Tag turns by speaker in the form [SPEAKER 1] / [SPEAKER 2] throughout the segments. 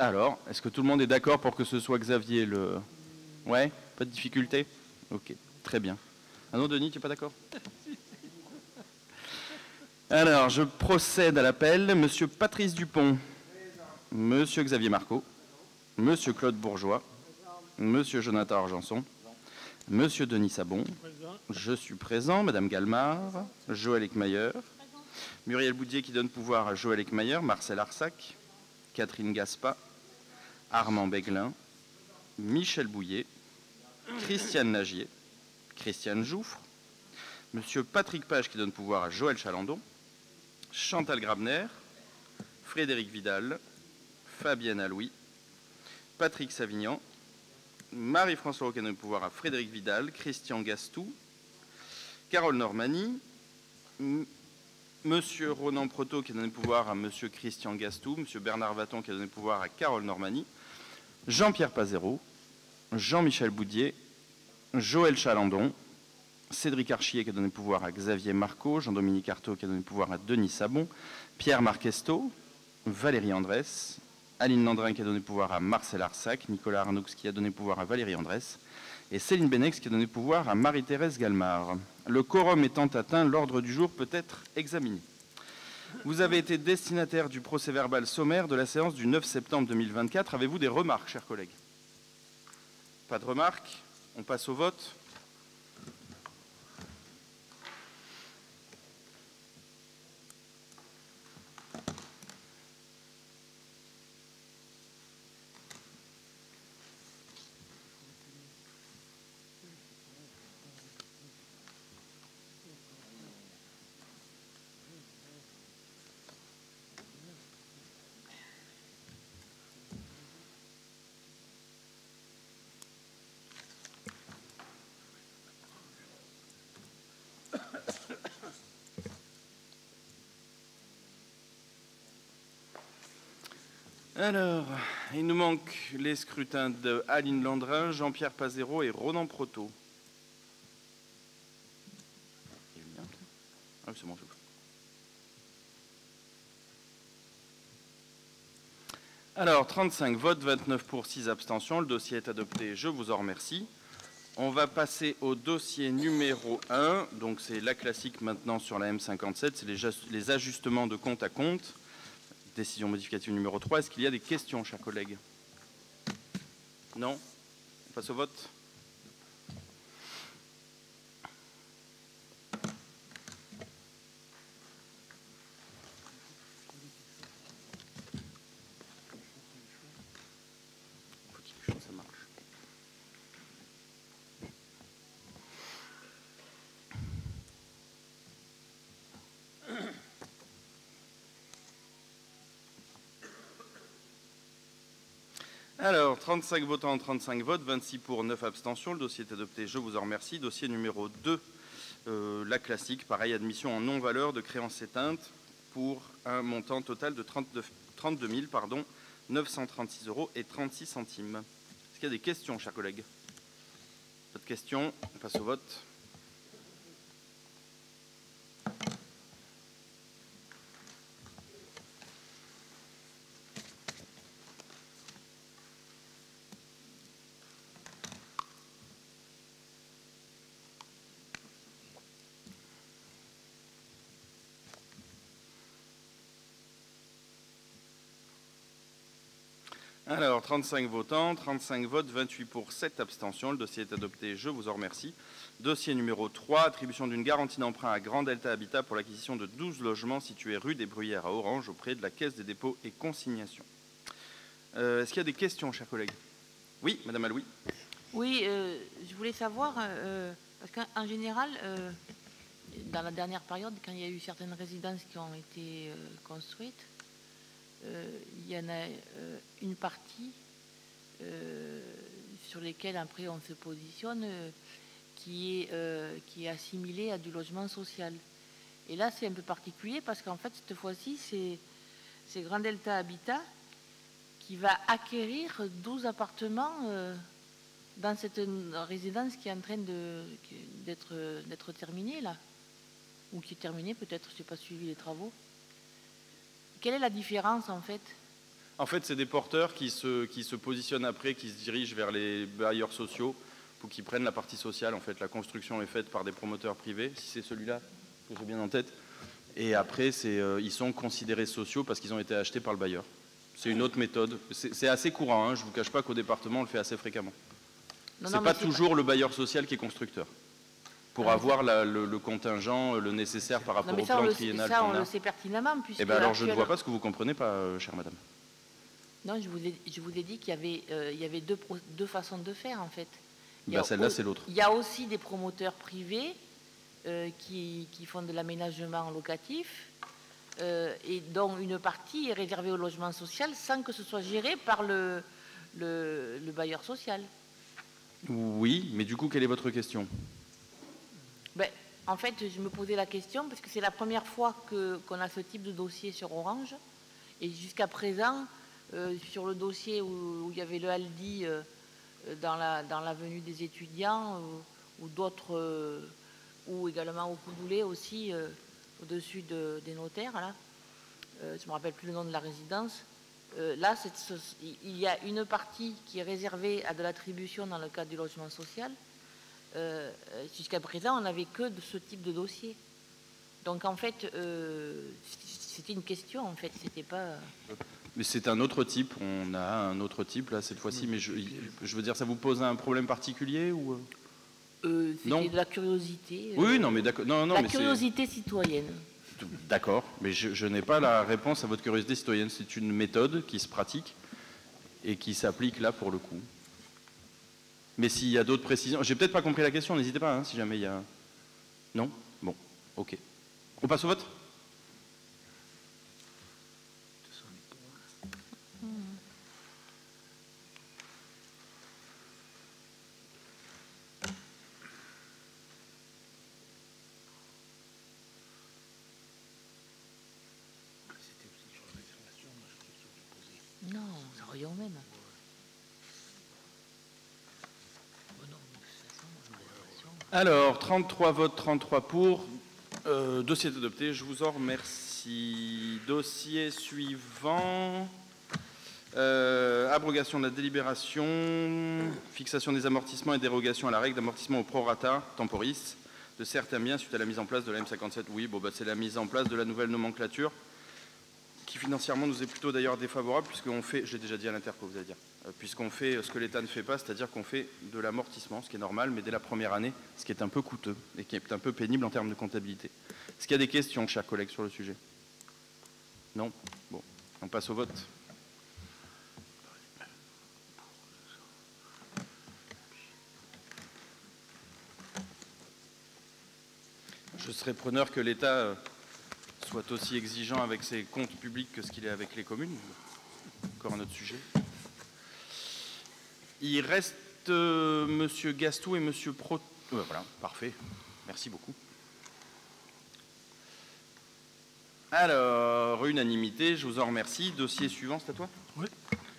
[SPEAKER 1] Alors, est-ce que tout le monde est d'accord pour que ce soit Xavier le... Ouais, pas de difficulté? Ok, très bien. Ah non, Denis, tu n'es pas d'accord? Alors, je procède à l'appel. Monsieur Patrice Dupont. Monsieur Xavier Marco. Monsieur Claude Bourgeois. Monsieur Jonathan Argenson. Monsieur Denis Sabon. Je suis présent. Madame Galmard. Joël Eckmayer. Muriel Boudier qui donne pouvoir à Joël Eckmayer. Marcel Arsac. Catherine Gaspa. Armand Béglin. Michel Bouillet. Christiane Nagier. Christiane Jouffre. Monsieur Patrick Page qui donne pouvoir à Joël Chalandon. Chantal Grabner. Frédéric Vidal. Fabienne Alouis. Patrick Savignan. Marie-François Roca donne pouvoir à Frédéric Vidal. Christian Gastou. Carole Normani. Monsieur Ronan Proto qui a donné le pouvoir à Monsieur Christian Gastou, Monsieur Bernard Vaton qui a donné le pouvoir à Carole Normani, Jean-Pierre Pazero, Jean-Michel Boudier, Joël Chalandon, Cédric Archier qui a donné le pouvoir à Xavier Marco, Jean-Dominique Artaud qui a donné le pouvoir à Denis Sabon, Pierre Marquesto, Valérie Andrès, Aline Landrin qui a donné le pouvoir à Marcel Arsac, Nicolas Arnoux qui a donné le pouvoir à Valérie Andrès, et Céline Benex qui a donné le pouvoir à Marie-Thérèse Galmard. Le quorum étant atteint, l'ordre du jour peut être examiné. Vous avez été destinataire du procès-verbal sommaire de la séance du 9 septembre 2024. Avez-vous des remarques, chers collègues? Pas de remarques. On passe au vote. Alors, il nous manque les scrutins de Aline Landrin, Jean-Pierre Pazero et Ronan Proto. Ah, c'est bon, je... Alors, 35 votes, 29 pour, 6 abstentions. Le dossier est adopté, je vous en remercie. On va passer au dossier numéro 1. Donc, c'est la classique maintenant sur la M57, c'est les ajustements de compte à compte. Décision modificative numéro 3. Est-ce qu'il y a des questions, chers collègues? Non? On passe au vote. Faut qu'il y ait quelque chose, ça marche. Alors, 35 votants, 35 votes, 26 pour, 9 abstentions. Le dossier est adopté, je vous en remercie. Dossier numéro 2, la classique, pareil, admission en non-valeur de créances éteintes pour un montant total de 32 936 € et 36 centimes. Est-ce qu'il y a des questions, chers collègues? Pas de questions, on passe au vote. Alors, 35 votants, 35 votes, 28 pour, 7 abstentions. Le dossier est adopté, je vous en remercie. Dossier numéro 3, attribution d'une garantie d'emprunt à Grand Delta Habitat pour l'acquisition de 12 logements situés rue des Bruyères à Orange auprès de la Caisse des dépôts et consignations. Est-ce qu'il y a des questions, chers collègues? Oui, Madame Alouis.
[SPEAKER 2] Oui, je voulais savoir, parce qu'en général, dans la dernière période, quand il y a eu certaines résidences qui ont été construites, il y en a une partie sur lesquelles après on se positionne qui est assimilée à du logement social. Et là, c'est un peu particulier parce qu'en fait, cette fois-ci, c'est Grand Delta Habitat qui va acquérir 12 appartements dans cette résidence qui est en train d'être terminée, là. Ou qui est terminée, peut-être, je n'ai pas suivi les travaux. Quelle est la différence, en fait?
[SPEAKER 1] En fait, c'est des porteurs qui se positionnent après, qui se dirigent vers les bailleurs sociaux pour qu'ils prennent la partie sociale. En fait, la construction est faite par des promoteurs privés, si c'est celui-là que j'ai bien en tête. Et après, ils sont considérés sociaux parce qu'ils ont été achetés par le bailleur. C'est une autre méthode. C'est assez courant, hein. Je ne vous cache pas qu'au département, on le fait assez fréquemment. Ce n'est pas toujours le bailleur social qui est constructeur. Pour avoir le contingent, le nécessaire par rapport au plan triennal qu'on a.
[SPEAKER 2] Ça, on le sait pertinemment.
[SPEAKER 1] Eh bien alors, je ne vois pas ce que vous ne comprenez pas, chère madame.
[SPEAKER 2] Non, je vous ai dit qu'il y avait deux façons de faire, en fait.
[SPEAKER 1] Celle-là, c'est l'autre.
[SPEAKER 2] Il y a aussi des promoteurs privés qui font de l'aménagement locatif et dont une partie est réservée au logement social sans que ce soit géré par le bailleur social.
[SPEAKER 1] Oui, mais du coup, quelle est votre question?
[SPEAKER 2] En fait, je me posais la question parce que c'est la première fois qu'on a ce type de dossier sur Orange. Et jusqu'à présent, sur le dossier où il y avait le Aldi dans l'avenue des étudiants ou d'autres, ou également au Coudoulet aussi, au-dessus des notaires, là. Je ne me rappelle plus le nom de la résidence. Là, il y a une partie qui est réservée à de l'attribution dans le cadre du logement social. Jusqu'à présent, on n'avait que de ce type de dossier. Donc, en fait, c'était une question, en fait, c'était pas...
[SPEAKER 1] Mais c'est un autre type, on a un autre type, là, cette fois-ci, mais je veux dire, ça vous pose un problème particulier ou...
[SPEAKER 2] C'était de la curiosité.
[SPEAKER 1] Oui, non, mais d'accord. Non,
[SPEAKER 2] la curiosité citoyenne.
[SPEAKER 1] D'accord, mais je n'ai pas la réponse à votre curiosité citoyenne. C'est une méthode qui se pratique et qui s'applique là pour le coup. Mais s'il y a d'autres précisions... J'ai peut-être pas compris la question, n'hésitez pas, hein, si jamais il y a... Non? Bon, ok. On passe au vote?
[SPEAKER 2] Non, ça revient au même.
[SPEAKER 1] Alors, 33 votes, 33 pour. Dossier est adopté, je vous en remercie. Dossier suivant. Abrogation de la délibération, fixation des amortissements et dérogation à la règle d'amortissement au prorata temporis de certains biens suite à la mise en place de la M57. Oui, bon, c'est la mise en place de la nouvelle nomenclature qui financièrement nous est plutôt d'ailleurs défavorable puisqu'on fait, je l'ai déjà dit à l'interco, vous allez dire, puisqu'on fait ce que l'État ne fait pas, c'est-à-dire qu'on fait de l'amortissement, ce qui est normal, mais dès la première année, ce qui est un peu coûteux et qui est un peu pénible en termes de comptabilité. Est-ce qu'il y a des questions, chers collègues, sur le sujet? Non? Bon, on passe au vote. Je serais preneur que l'État soit aussi exigeant avec ses comptes publics que ce qu'il est avec les communes. Encore un autre sujet. Il reste Monsieur Gastou et Monsieur Pro... voilà, parfait. Merci beaucoup. Alors, unanimité, je vous en remercie. Dossier suivant, c'est à toi?
[SPEAKER 3] Oui.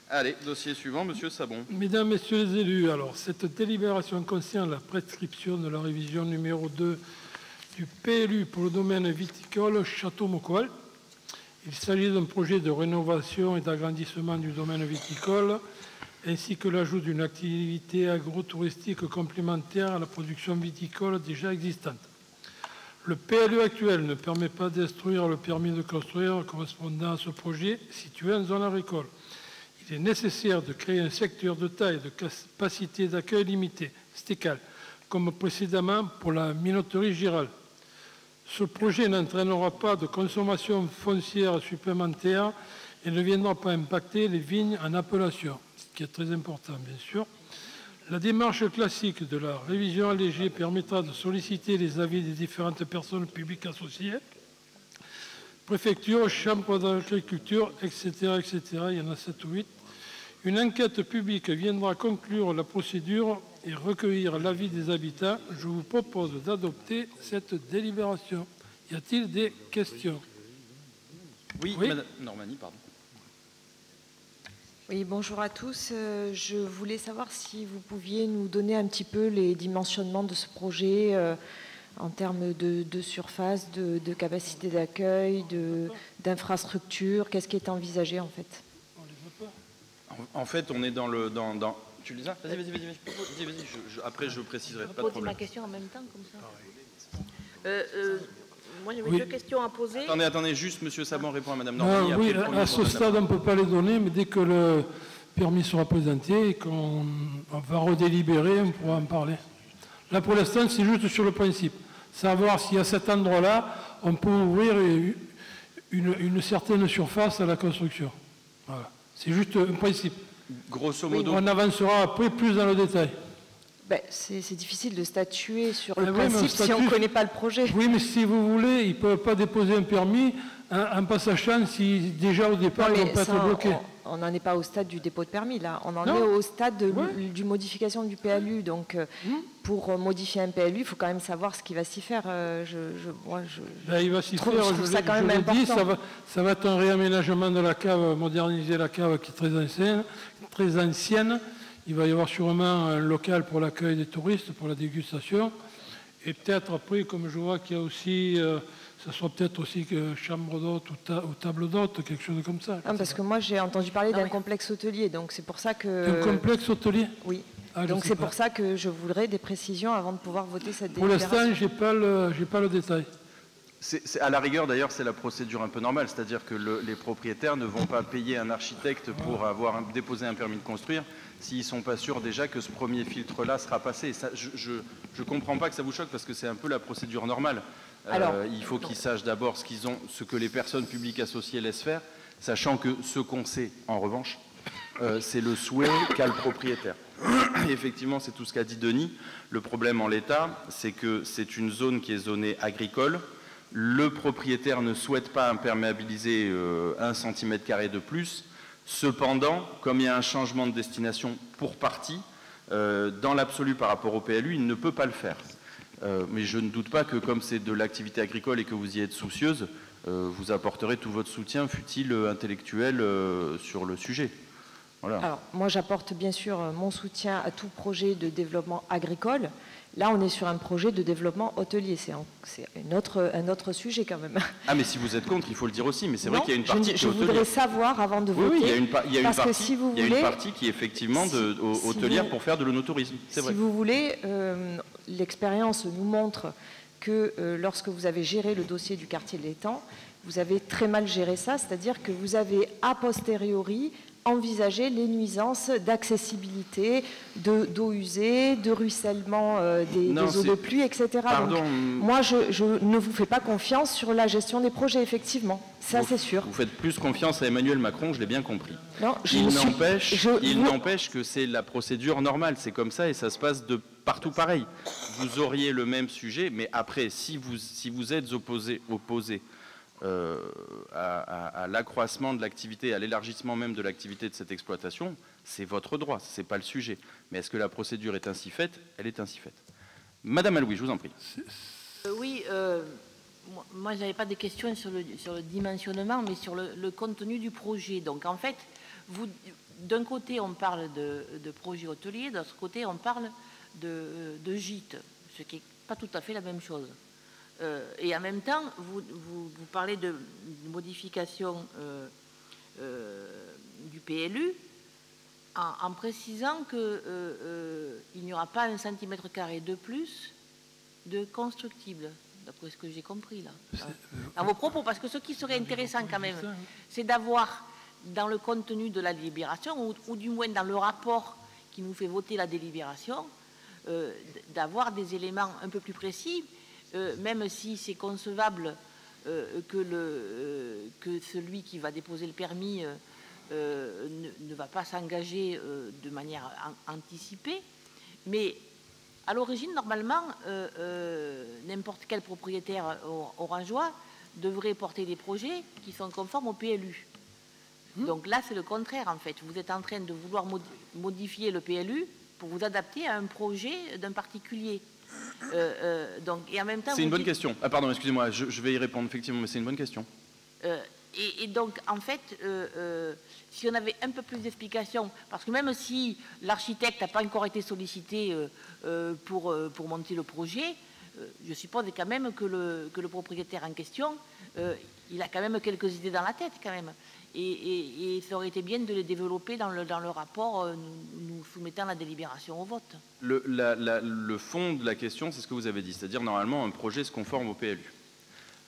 [SPEAKER 1] Allez, dossier suivant, Monsieur Sabon.
[SPEAKER 3] Mesdames, Messieurs les élus, alors cette délibération concerne la prescription de la révision numéro 2 du PLU pour le domaine viticole Château-Maucoil. Il s'agit d'un projet de rénovation et d'agrandissement du domaine viticole, ainsi que l'ajout d'une activité agro-touristique complémentaire à la production viticole déjà existante. Le PLU actuel ne permet pas d'instruire le permis de construire correspondant à ce projet situé en zone agricole. Il est nécessaire de créer un secteur de taille de capacité d'accueil limitée, STECAL, comme précédemment pour la minoterie Giral. Ce projet n'entraînera pas de consommation foncière supplémentaire et ne viendra pas impacter les vignes en appellation, ce qui est très important, bien sûr. La démarche classique de la révision allégée permettra de solliciter les avis des différentes personnes publiques associées, préfecture, chambre d'agriculture, etc., etc. Il y en a 7 ou 8. Une enquête publique viendra conclure la procédure et recueillir l'avis des habitants. Je vous propose d'adopter cette délibération. Y a-t-il des questions?
[SPEAKER 1] Oui, Madame Normani, pardon.
[SPEAKER 4] Oui, bonjour à tous. Je voulais savoir si vous pouviez nous donner un petit peu les dimensionnements de ce projet en termes de surface, de capacité d'accueil, d'infrastructure. Qu'est-ce qui est envisagé en fait?
[SPEAKER 1] En fait, on est dans le... Tu les as? Vas-y, après, je préciserai. Pas de problème.
[SPEAKER 2] Ma question en même temps, comme ça. Moi, j'avais deux questions à poser.
[SPEAKER 1] Attendez, juste, monsieur Saban répond à madame Normandie.
[SPEAKER 3] Oui, à ce stade, on ne peut pas les donner, mais dès que le permis sera présenté et qu'on va redélibérer, on pourra en parler. Là, pour l'instant, c'est juste sur le principe. Savoir si à cet endroit-là, on peut ouvrir une certaine surface à la construction. Voilà. C'est juste un principe.
[SPEAKER 1] Grosso modo.
[SPEAKER 3] On avancera après plus dans le détail.
[SPEAKER 4] Ben, c'est difficile de statuer sur le principe si on ne connaît pas le projet.
[SPEAKER 3] Oui, mais si vous voulez, ils ne peuvent pas déposer un permis en pas sachant si déjà au départ ils vont pas être bloqués.
[SPEAKER 4] On n'en est pas au stade du dépôt de permis, là. On en est au stade du modification du PLU. Donc, pour modifier un PLU, il faut quand même savoir ce qui va s'y faire.
[SPEAKER 3] Il va s'y faire, je l'ai dit, ça va être un réaménagement de la cave, moderniser la cave qui est très ancienne. Il va y avoir sûrement un local pour l'accueil des touristes, pour la dégustation. Et peut-être après, comme je vois qu'il y a aussi... ce sera peut-être aussi chambre d'hôte ou table d'hôte, quelque chose comme ça.
[SPEAKER 4] Non, parce que moi, j'ai entendu parler d'un complexe hôtelier, donc c'est pour ça que...
[SPEAKER 3] Un complexe hôtelier?
[SPEAKER 4] Oui. Donc c'est pour ça que je voudrais des précisions avant de pouvoir voter cette délibération.
[SPEAKER 3] Pour l'instant, je n'ai pas le détail.
[SPEAKER 1] À la rigueur, d'ailleurs, c'est la procédure un peu normale, c'est-à-dire que les propriétaires ne vont pas payer un architecte pour déposer un permis de construire s'ils ne sont pas sûrs déjà que ce premier filtre-là sera passé. Ça, je ne comprends pas que ça vous choque, parce que c'est un peu la procédure normale. Il faut qu'ils sachent d'abord ce que les personnes publiques associées laissent faire, sachant que ce qu'on sait, en revanche, c'est le souhait qu'a le propriétaire. Et effectivement, c'est tout ce qu'a dit Denis. Le problème en l'état, c'est que c'est une zone qui est zonée agricole. Le propriétaire ne souhaite pas imperméabiliser 1 cm² de plus. Cependant, comme il y a un changement de destination pour partie, dans l'absolu par rapport au PLU, il ne peut pas le faire. Mais je ne doute pas que, comme c'est de l'activité agricole et que vous y êtes soucieuse, vous apporterez tout votre soutien, fût-il intellectuel, sur le sujet. Voilà.
[SPEAKER 4] Alors, moi, j'apporte bien sûr mon soutien à tout projet de développement agricole. Là, on est sur un projet de développement hôtelier. C'est un autre sujet quand même.
[SPEAKER 1] Ah, mais si vous êtes contre, il faut le dire aussi. Mais c'est vrai qu'il y a une partie qui est
[SPEAKER 4] Je voudrais savoir avant de voter.
[SPEAKER 1] Oui, il y a une partie qui est effectivement hôtelière pour faire de l'onotourisme. C'est vrai.
[SPEAKER 4] Si vous voulez, l'expérience nous montre que lorsque vous avez géré le dossier du quartier de l'Étang, vous avez très mal géré ça, c'est-à-dire que vous avez a posteriori envisager les nuisances d'accessibilité, d'eau usée, de ruissellement des eaux de pluie, etc.
[SPEAKER 1] Pardon.
[SPEAKER 4] Donc, moi, je ne vous fais pas confiance sur la gestion des projets, effectivement. Ça, c'est sûr.
[SPEAKER 1] Vous faites plus confiance à Emmanuel Macron, je l'ai bien compris.
[SPEAKER 4] Non,
[SPEAKER 1] il n'empêche que c'est la procédure normale. C'est comme ça et ça se passe de partout pareil. Vous auriez le même sujet, mais après, si vous êtes opposé à l'accroissement de l'activité, à l'élargissement même de l'activité de cette exploitation, c'est votre droit, ce n'est pas le sujet. Mais est-ce que la procédure est ainsi faite? Elle est ainsi faite. Madame Alouis, je vous en prie.
[SPEAKER 2] Oui, moi, je n'avais pas de questions sur le dimensionnement, mais sur le contenu du projet. Donc, en fait, d'un côté, on parle de projet hôtelier, de l'autre côté, on parle de gîte, ce qui n'est pas tout à fait la même chose. Et en même temps, vous parlez de modification du PLU en précisant qu'il n'y aura pas 1 cm² de plus de constructible, d'après ce que j'ai compris là, à vos propos. Parce que ce qui serait intéressant quand même, c'est d'avoir dans le contenu de la délibération, ou du moins dans le rapport qui nous fait voter la délibération, d'avoir des éléments un peu plus précis. Même si c'est concevable que celui qui va déposer le permis ne va pas s'engager de manière anticipée, mais à l'origine, normalement, n'importe quel propriétaire orangeois devrait porter des projets qui sont conformes au PLU. Donc là, c'est le contraire, en fait. Vous êtes en train de vouloir modifier le PLU pour vous adapter à un projet d'un particulier. Et en même temps,
[SPEAKER 1] c'est une bonne question. Ah pardon, excusez-moi, je vais y répondre effectivement, mais c'est une bonne question.
[SPEAKER 2] Et donc, en fait, si on avait un peu plus d'explications, parce que même si l'architecte n'a pas encore été sollicité pour monter le projet, je suppose quand même que le propriétaire en question, il il a quand même quelques idées dans la tête, quand même. Et ça aurait été bien de les développer dans le rapport, nous soumettant la délibération au vote.
[SPEAKER 1] Le fond de la question, c'est ce que vous avez dit, c'est-à-dire normalement un projet se conforme au PLU.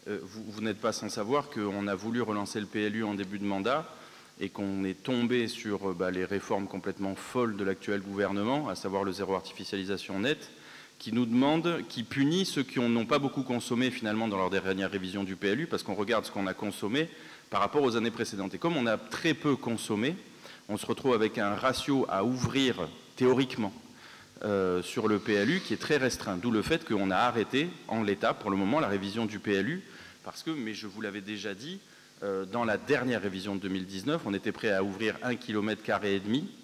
[SPEAKER 1] Vous n'êtes pas sans savoir qu'on a voulu relancer le PLU en début de mandat et qu'on est tombé sur les réformes complètement folles de l'actuel gouvernement, à savoir le zéro artificialisation nette, qui nous demande, qui punit ceux qui n'ont pas beaucoup consommé finalement dans leur dernière révision du PLU, parce qu'on regarde ce qu'on a consommé par rapport aux années précédentes. Et comme on a très peu consommé, on se retrouve avec un ratio à ouvrir théoriquement sur le PLU qui est très restreint, d'où le fait qu'on a arrêté en l'état pour le moment la révision du PLU, parce que, mais je vous l'avais déjà dit, dans la dernière révision de 2019, on était prêt à ouvrir 1,5 km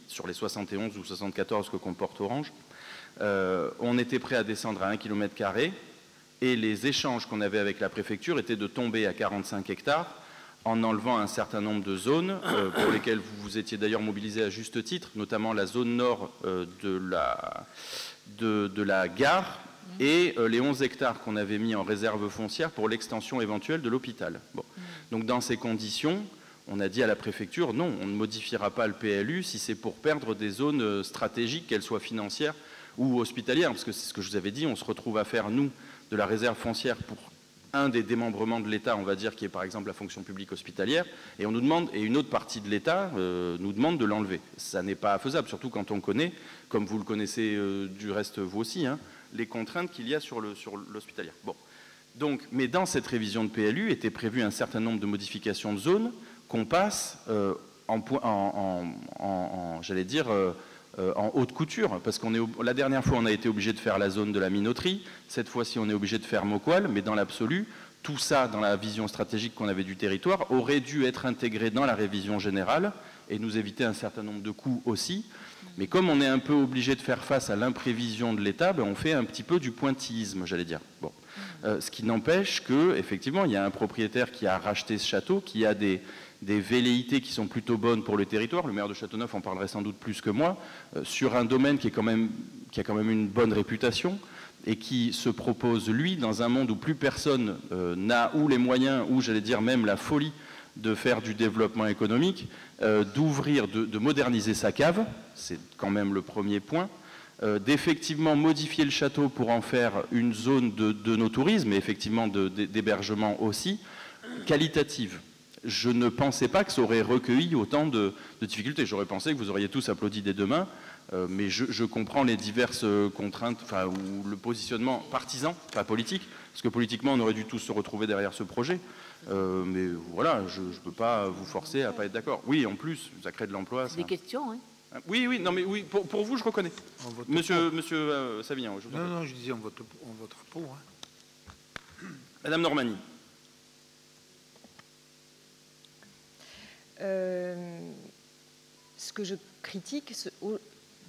[SPEAKER 1] sur les 71 ou 74 que comporte Orange. On était prêt à descendre à 1 km et les échanges qu'on avait avec la préfecture étaient de tomber à 45 hectares en enlevant un certain nombre de zones pour lesquelles vous vous étiez d'ailleurs mobilisé à juste titre, notamment la zone nord de la gare et les 11 hectares qu'on avait mis en réserve foncière pour l'extension éventuelle de l'hôpital. Bon. Donc dans ces conditions, on a dit à la préfecture, non, on ne modifiera pas le PLU si c'est pour perdre des zones stratégiques, qu'elles soient financières ou hospitalières, parce que c'est ce que je vous avais dit, on se retrouve à faire, nous, de la réserve foncière pour un des démembrements de l'État, on va dire, qui est par exemple la fonction publique hospitalière, et on nous demande, et une autre partie de l'État nous demande de l'enlever. Ça n'est pas faisable, surtout quand on connaît, comme vous le connaissez du reste vous aussi, hein, les contraintes qu'il y a sur l'hospitalière. Bon. Donc, mais dans cette révision de PLU était prévu un certain nombre de modifications de zones qu'on passe j'allais dire, en haute couture, parce la dernière fois on a été obligé de faire la zone de la minoterie, cette fois-ci on est obligé de faire Mocoal, mais dans l'absolu, tout ça dans la vision stratégique qu'on avait du territoire aurait dû être intégré dans la révision générale et nous éviter un certain nombre de coûts aussi. Mais comme on est un peu obligé de faire face à l'imprévision de l'État, on fait un petit peu du pointillisme, j'allais dire. Bon. Ce qui n'empêche qu'effectivement, il y a un propriétaire qui a racheté ce château, qui a des velléités qui sont plutôt bonnes pour le territoire. Le maire de Châteauneuf en parlerait sans doute plus que moi, sur un domaine qui a quand même une bonne réputation et qui se propose, lui, dans un monde où plus personne n'a ou les moyens, ou j'allais dire même la folie de faire du développement économique, d'ouvrir, de moderniser sa cave, c'est quand même le premier point, d'effectivement modifier le château pour en faire une zone de no-tourisme et effectivement d'hébergement aussi, qualitative. Je ne pensais pas que ça aurait recueilli autant de difficultés. J'aurais pensé que vous auriez tous applaudi dès demain, mais je comprends les diverses contraintes, ou le positionnement partisan, pas politique, parce que politiquement on aurait dû tous se retrouver derrière ce projet. Mais voilà, je ne peux pas vous forcer à ne pas être d'accord. Oui, en plus, ça crée de l'emploi.
[SPEAKER 2] Des questions, hein.
[SPEAKER 1] Oui, non, mais oui, pour vous, je reconnais. Monsieur Savignan.
[SPEAKER 5] Non, je disais, on vote pour. Hein.
[SPEAKER 1] Madame Normani.
[SPEAKER 4] Ce que je critique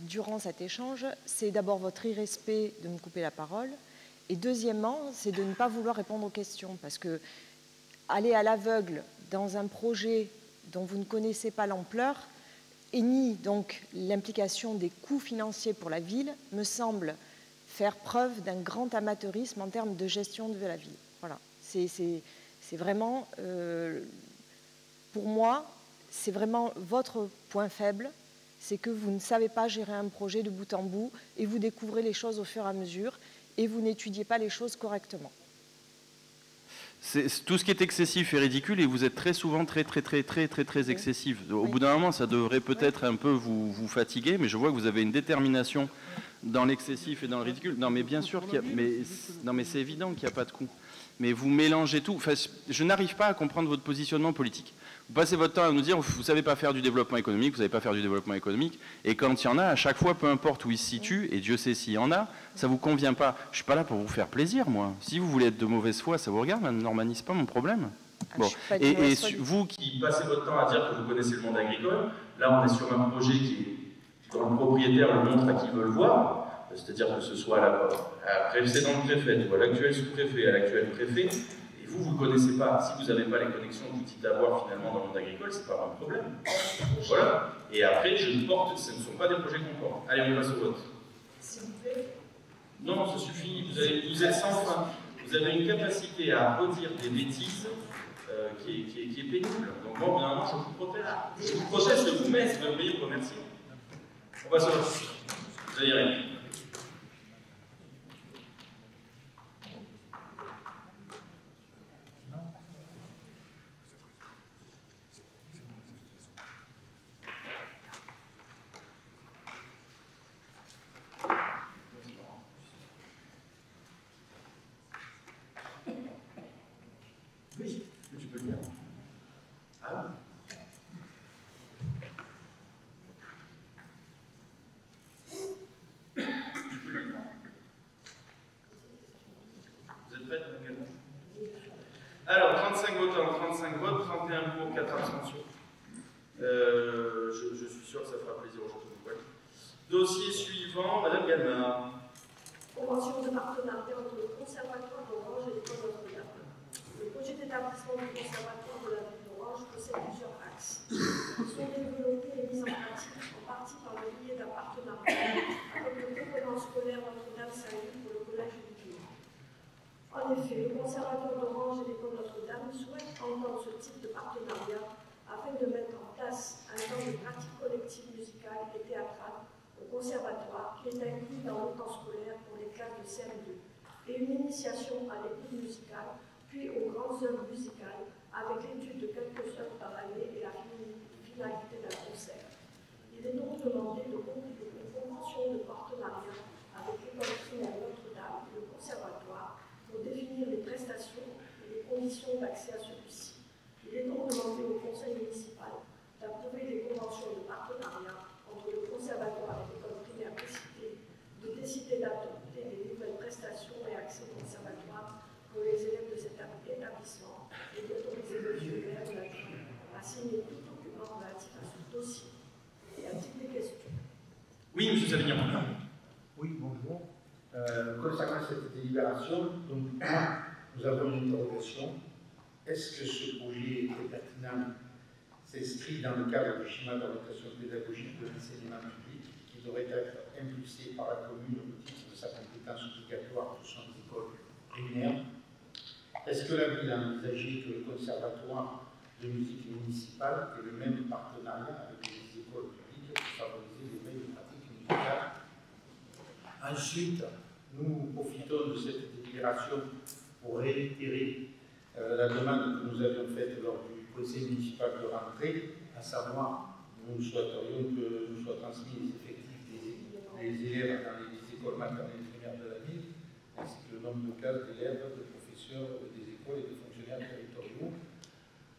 [SPEAKER 4] durant cet échange, c'est d'abord votre irrespect de me couper la parole, et deuxièmement, c'est de ne pas vouloir répondre aux questions, parce que aller à l'aveugle dans un projet dont vous ne connaissez pas l'ampleur et ni donc l'implication des coûts financiers pour la ville me semble faire preuve d'un grand amateurisme en termes de gestion de la ville. Voilà, c'est vraiment, pour moi, c'est vraiment votre point faible, c'est que vous ne savez pas gérer un projet de bout en bout et vous découvrez les choses au fur et à mesure et vous n'étudiez pas les choses correctement.
[SPEAKER 1] Tout ce qui est excessif est ridicule et vous êtes très souvent très excessif. Au bout d'un moment, ça devrait peut-être un peu vous fatiguer, mais je vois que vous avez une détermination dans l'excessif et dans le ridicule. Non, mais bien sûr qu'il y a... mais c'est évident qu'il n'y a pas de coup. Mais vous mélangez tout. Enfin, je n'arrive pas à comprendre votre positionnement politique. Vous passez votre temps à nous dire vous ne savez pas faire du développement économique, vous ne savez pas faire du développement économique, et quand il y en a, à chaque fois, peu importe où il se situe, et Dieu sait s'il y en a, ça ne vous convient pas. Je ne suis pas là pour vous faire plaisir, moi. Si vous voulez être de mauvaise foi, ça vous regarde, Mme Normani, ce n'est pas mon problème. Bon. Et vous qui passez votre temps à dire que vous connaissez le monde agricole, là on est sur un projet dont le propriétaire le montre à qui veut le voir, c'est-à-dire que ce soit à la précédente préfète ou à l'actuel sous-préfet, à l'actuel préfet, et vous ne connaissez pas, si vous n'avez pas les connexions que vous dites avoir finalement dans le monde agricole, c'est pas un problème. Voilà. Et après, ce ne sont pas des projets concords. Allez, on passe au vote. S'il vous plaît. Non, ça suffit, vous êtes sans fin. Vous avez une capacité à redire des bêtises qui est pénible. Donc bon, finalement, je vous protège. Je vous protège de vous, mais vous devriez me remercier. On va se voir. Vous allez y arriver. Oui, tu peux le dire. Ah oui. Vous êtes prête, madame Galland? Alors, 35 votants, 35 votes, 31 pour, 4 abstentions. Je suis sûr que ça fera plaisir aux gens de vous. Dossier suivant, madame Galmard.
[SPEAKER 6] Convention de partenariat entre le Conservatoire d'Orange et l'École Notre-Dame. Le projet d'établissement du Conservatoire de la ville d'Orange possède plusieurs axes. Ils sont développés et mis en pratique en partie par le biais d'un partenariat avec le complément scolaire Notre-Dame-Saint-Louis pour le collège du Tour. En effet, le Conservatoire d'Orange et l'École Notre-Dame souhaitent entendre ce type de partenariat afin de mettre en place un temps de pratique collective musicale et théâtrale au conservatoire qui est inclus dans le temps scolaire pour les classes de CM2 et une initiation à l'écoute musicale, puis aux grandes œuvres musicales avec l'étude de quelques œuvres par année et la finalité d'un concert. Il est donc demandé de conclure une convention de partenariat avec l'école primaire Notre-Dame et le conservatoire pour définir les prestations et les conditions d'accès à celui-ci. Il est donc demandé au conseil municipal d'approuver les conventions de partenariat entre le conservatoire et l'école primaire précitée, de décider d'adopter les nouvelles prestations et accès au conservatoire pour les élèves de cet établissement et d'autoriser le maire de la ville à signer tout document relatif à ce dossier. Y a-t-il des questions?
[SPEAKER 1] Oui, M. Savignon.
[SPEAKER 5] Oui, bonjour. Concernant cette délibération, donc, nous avons une interrogation. Est-ce que ce projet est pertinent, s'inscrit dans le cadre du schéma d'orientation pédagogique de l'enseignement public qui devrait être impulsé par la commune au titre de sa compétence obligatoire de son école primaire? Est-ce que la ville a envisagé que le conservatoire de musique municipale ait le même partenariat avec les écoles publiques pour favoriser l'éveil de pratiques musicales? Ensuite, nous profitons de cette délibération pour réitérer la demande que nous avions faite lors du conseil municipal de rentrée, à savoir, nous souhaiterions que nous soient transmis les effectifs des élèves dans les écoles maternelles et primaires de la ville, ainsi que le nombre de classes d'élèves, de professeurs des écoles et de fonctionnaires territoriaux.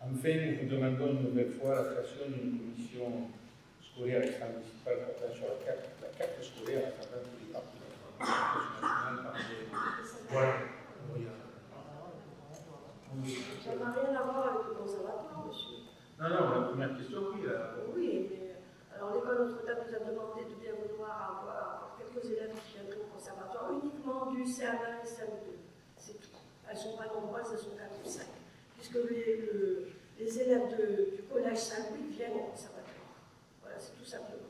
[SPEAKER 5] Enfin, nous vous demandons une nouvelle fois la création d'une commission scolaire extra-municipale portant sur la carte scolaire à travers tous les partenaires nationales par les voilà.
[SPEAKER 6] Ça n'a rien à voir avec le conservatoire, monsieur.
[SPEAKER 1] Non, non, la première question, oui.
[SPEAKER 6] Oui, mais alors l'école Notre-Dame nous a demandé de bien vouloir avoir quelques élèves qui viennent au conservatoire, uniquement du CM1 et CM2. C'est tout. Elles ne sont pas nombreuses, elles sont 4 ou 5. Puisque les élèves du collège Saint-Louis viennent au conservatoire. Voilà, c'est tout simplement.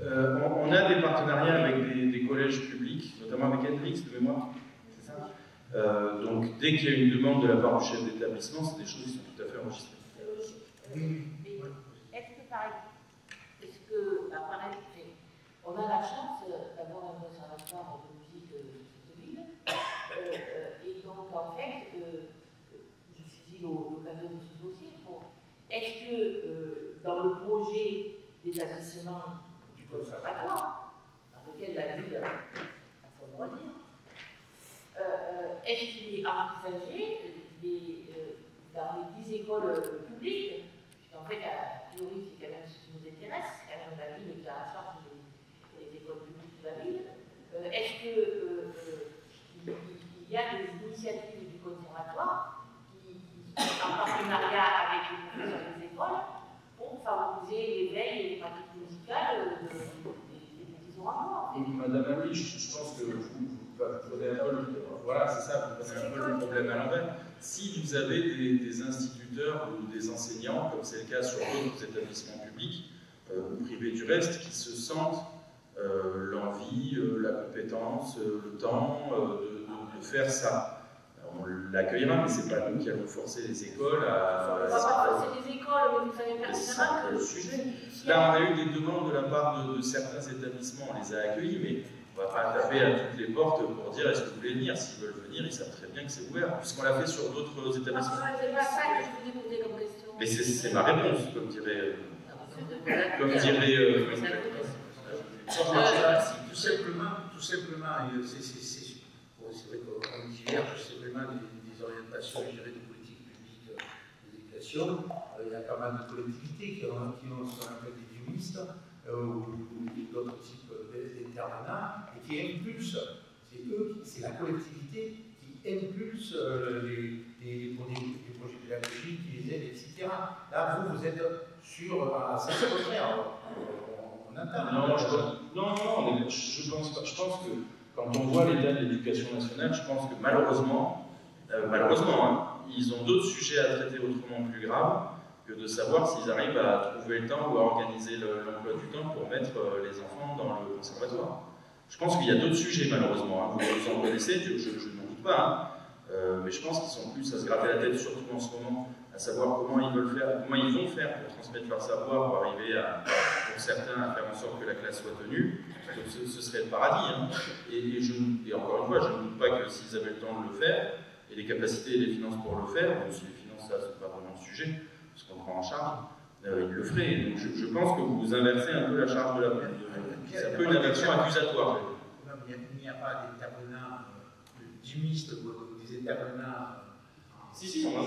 [SPEAKER 1] On a des partenariats avec des collèges publics, notamment avec Hendrix de mémoire. C'est ça? Donc, dès qu'il y a une demande de la part du chef d'établissement, c'est des choses qui sont tout à fait enregistrées.
[SPEAKER 2] Est-ce que, par exemple, on a la chance d'avoir un conservatoire de musique de cette ville, et donc, en fait, je saisis l'occasion de ce dossier est-ce que, dans le projet d'établissement du conservatoire, dans lequel la ville a son droit de dire, est-ce qu'il est envisagé dans les 10 écoles publiques, puisqu'en fait, a priori, c'est quand même ce qui nous intéresse, c'est quand même la ville qui a la charge des écoles publiques de la ville, est-ce qu'il y a des initiatives du conservatoire qui sont en partenariat avec les professeurs des écoles pour favoriser l'éveil et les pratiques musicales des petits orangeois?
[SPEAKER 1] Madame Amélie, je pense que vous posez un peu le problème à l'envers. Si vous avez des instituteurs ou des enseignants, comme c'est le cas sur d'autres établissements publics ou privés du reste, qui se sentent l'envie, la compétence, le temps de faire ça. On on l'accueillera, mais c'est pas nous qui allons forcer les écoles à...
[SPEAKER 6] On ne va pas forcer les écoles, mais vous savez
[SPEAKER 1] C'est
[SPEAKER 6] pertinemment
[SPEAKER 1] ça
[SPEAKER 6] que
[SPEAKER 1] le sujet. Là, on a eu des demandes de la part de certains établissements, on les a accueillis, mais on ne va pas taper à toutes les portes pour dire est-ce que vous voulez venir. S'ils veulent venir, ils savent très bien que c'est ouvert, puisqu'on l'a fait sur d'autres établissements.
[SPEAKER 6] c'est pas ça que je vous ai posé comme question.
[SPEAKER 1] Mais c'est ma réponse, comme dirait...
[SPEAKER 5] Tout simplement, c'est vrai qu'on diverge, c'est vraiment des orientations, je dirais, de politique publique d'éducation. Il y a pas mal de collectivités qui ont ce qu'on appelle des juristes ou d'autres types d'intervenants et qui impulsent, c'est la collectivité qui impulse les projets pédagogiques, qui les aident, etc. Là, vous êtes sur, ça c'est le contraire.
[SPEAKER 1] Non, je pense pas. Je pense que quand on voit l'état de l'éducation nationale, je pense que malheureusement, ils ont d'autres sujets à traiter autrement plus graves que de savoir s'ils arrivent à trouver le temps ou à organiser l'emploi du temps pour mettre les enfants dans le conservatoire. Je pense qu'il y a d'autres sujets malheureusement. Vous en connaissez, je n'en doute pas. Mais je pense qu'ils sont plus à se gratter la tête, surtout en ce moment, à savoir comment ils vont faire pour transmettre leur savoir, pour arriver pour certains, à faire en sorte que la classe soit tenue. Ce serait le paradis. Hein. Et encore une fois, je ne doute pas que s'ils avaient le temps de le faire, et les capacités et les finances pour le faire, même si les finances, ça, c'est pas vraiment le sujet, parce qu'on prend en charge, ils le feraient. Donc je pense que vous inversez un peu la charge de la peine. C'est un peu une inversion accusatoire.
[SPEAKER 5] Il n'y a pas d'intervenants d'imistes ou des intervenants.
[SPEAKER 1] Si, on en a.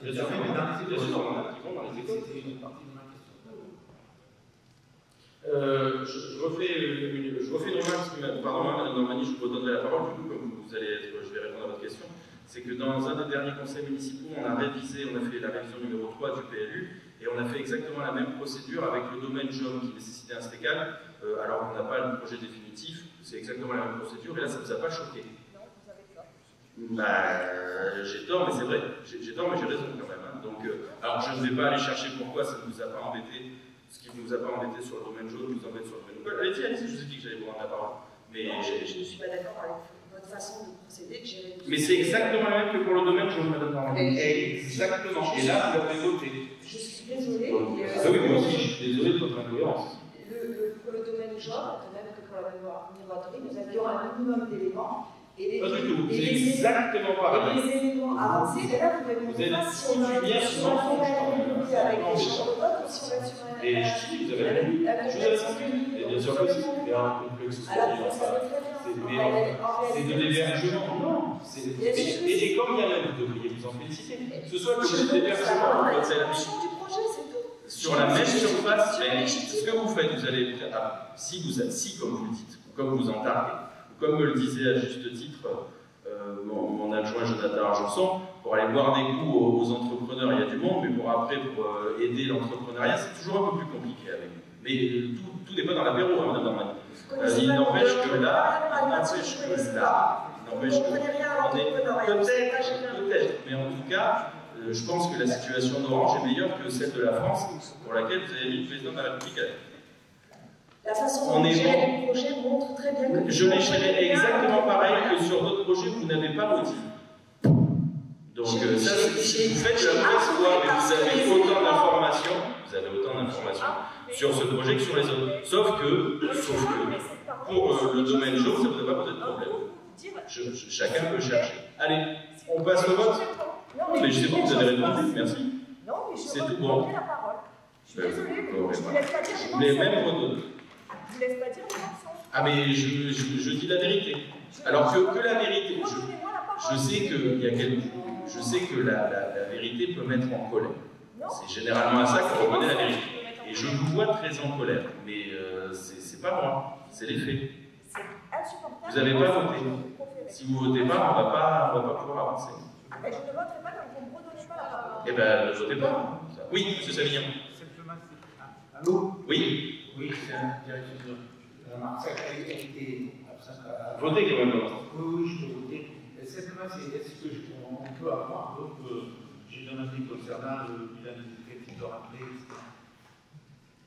[SPEAKER 1] Bien sûr, on en a qui vont dans les écoles.
[SPEAKER 5] C'était une partie de ma question.
[SPEAKER 1] Je refais une remarque, pardon, Madame Normani, je vous redonnerai la parole, du coup, comme je vais répondre à votre question. C'est que dans un des derniers conseils municipaux, on a fait la révision numéro 3 du PLU, et on a fait exactement la même procédure avec le domaine jaune qui nécessitait un STECAL, alors qu'on n'a pas le projet définitif, c'est exactement la même procédure, et là, ça ne vous a pas choqué. J'ai tort, mais c'est vrai. J'ai tort, mais j'ai raison quand même. Hein. Donc, alors je ne vais pas aller chercher pourquoi ça ne vous a pas embêté. Ce qui ne vous a pas embêté sur le domaine jaune vous embête sur le domaine bleu. Allez-y, je vous ai dit que j'allais vous rendre la parole. Mais
[SPEAKER 6] non, je ne suis pas d'accord avec votre façon de procéder, de gérer.
[SPEAKER 1] Mais c'est exactement la même que pour le domaine jaune, Madame Normani. Exactement. Et là, vous l'avez voté.
[SPEAKER 6] Je suis désolée.
[SPEAKER 1] Oui, moi aussi, je suis désolé de votre incohérence.
[SPEAKER 6] Pour le domaine jaune, de même que pour la miroiterie, nous avions un minimum d'éléments.
[SPEAKER 1] Pas du tout, c'est exactement pareil.
[SPEAKER 6] Les éléments avancés, et là, vous avez
[SPEAKER 1] vous êtes si on a bien sur
[SPEAKER 6] avec les chambres de vote ou si on a sur un.
[SPEAKER 1] Et vous avez répondu. Je vous ai répondu. Et bien sûr que si. Il y a un complexe c'est de l'hébergement. Non. Et comme il y en a, vous devriez vous en féliciter. Que ce soit comme l'hébergement, c'est la mission
[SPEAKER 6] du projet, c'est tout.
[SPEAKER 1] sur la même surface, ce que vous faites, vous allez, si comme vous le dites, comme vous en parlez, comme me le disait à juste titre mon adjoint Jonathan Argenson, pour aller boire des coups aux entrepreneurs, il y a du monde, mais pour aider l'entrepreneuriat, c'est toujours un peu plus compliqué avec nous. Mais tout n'est pas dans l'apéro, hein, Madame Normani. Il n'empêche que là, peut-être, mais en tout cas, je pense que la situation d'Orange est meilleure que celle de la France, pour laquelle vous avez mis le président de la République.
[SPEAKER 6] La façon dont vous gérez les projets montre très bien que...
[SPEAKER 1] Je les gérais exactement pareil que sur d'autres projets où vous n'avez pas motif. Donc ça, vous faites la mauvaise foi, mais vous avez autant d'informations, sur ce projet que sur les autres. Sauf que pour le domaine jaune, ça ne devrait pas poser de problème. Chacun peut chercher. Allez, on passe au vote. Mais je sais pas, vous avez répondu, merci.
[SPEAKER 6] Non, mais je
[SPEAKER 1] c'est tout
[SPEAKER 6] vais
[SPEAKER 1] bon.
[SPEAKER 6] la parole. Je suis désolée, mais je ne vous laisse pas dire
[SPEAKER 1] je voulais même redonner.
[SPEAKER 6] Je ne vous laisse pas dire les mensonges.
[SPEAKER 1] Ah mais je dis la vérité. Alors que la vérité, je sais que la vérité peut mettre en colère. C'est généralement à ça qu'on reconnaît la vérité. Et je vous vois très en colère, mais c'est pas moi, c'est les faits. Vous n'avez pas voté. Si vous ne votez pas, on va pas pouvoir avancer.
[SPEAKER 6] Et je ne voterai pas, donc vous ne me redonnez pas la parole.
[SPEAKER 1] Eh bien, ne votez pas. Oui, M. Savignon.
[SPEAKER 5] Allô?
[SPEAKER 1] Oui.
[SPEAKER 5] Oui, c'est la direction de la marque. Elle était absente.
[SPEAKER 1] Votez quand même.
[SPEAKER 5] Oui, je peux voter. Simplement, est-ce qu'on peut avoir, donc, j'ai demandé concernant le bilan éducatif de rappeler, etc.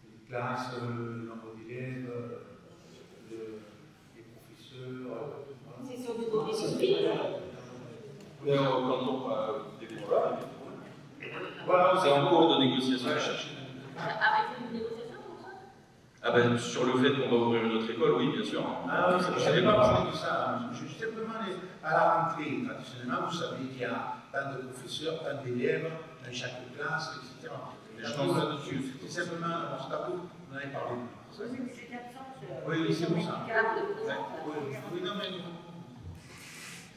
[SPEAKER 5] Les classes, le nombre d'élèves, les professeurs.
[SPEAKER 6] C'est sur des données suivies.
[SPEAKER 1] Mais quand on des contrats, voilà, c'est en cours de négociation.
[SPEAKER 2] Avec une négociation comme ça?
[SPEAKER 1] Ah ben, sur le fait qu'on va ouvrir une autre école, oui, bien sûr.
[SPEAKER 5] Ah oui, je n'avais pas parlé de ça. Simplement, à la rentrée, traditionnellement, vous savez qu'il y a tant de professeurs, tant d'élèves dans chaque classe, etc. Je pense là-dessus. C'était simplement un tableau, on en avait parlé. Oui, c'est pour ça. Oui, non, mais.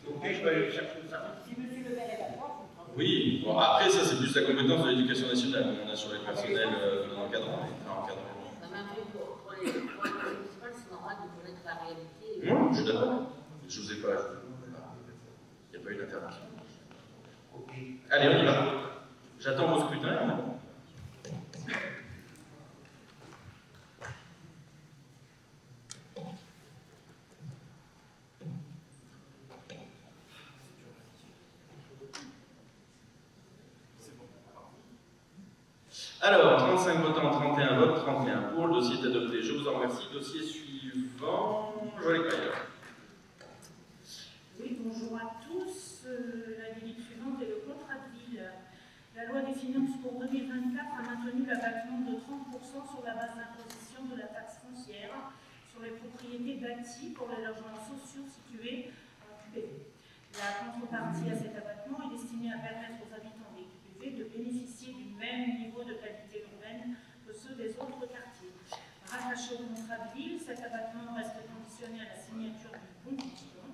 [SPEAKER 5] Ok, je vais aller chercher ça.
[SPEAKER 1] Oui, bon, après, ça, c'est plus la compétence de l'éducation nationale. On a sur les personnels encadrants.
[SPEAKER 2] Pour les municipales, c'est normal de connaître la réalité.
[SPEAKER 1] Non, je suis d'accord. Je vous ai pas. Il n'y a pas eu d'intervention. Allez, on y va. J'attends vos scrutins. Alors, 35 votants, 31 votes, 31 pour. Le dossier est adopté. Je vous en remercie. Dossier suivant. Joël Caillard.
[SPEAKER 7] Oui, bonjour à tous. La minute suivante est le contrat de ville. La loi des finances pour 2024 a maintenu l'abattement de 30% sur la base d'imposition de la taxe foncière sur les propriétés bâties pour les logements sociaux situés en QPV. La contrepartie à cet abattement est destinée à permettre aux habitants des QPV de bénéficier du même niveau de qualité urbaine que ceux des autres quartiers. Rattaché au contrat de ville, cet abattement reste conditionné à la signature du bon vision.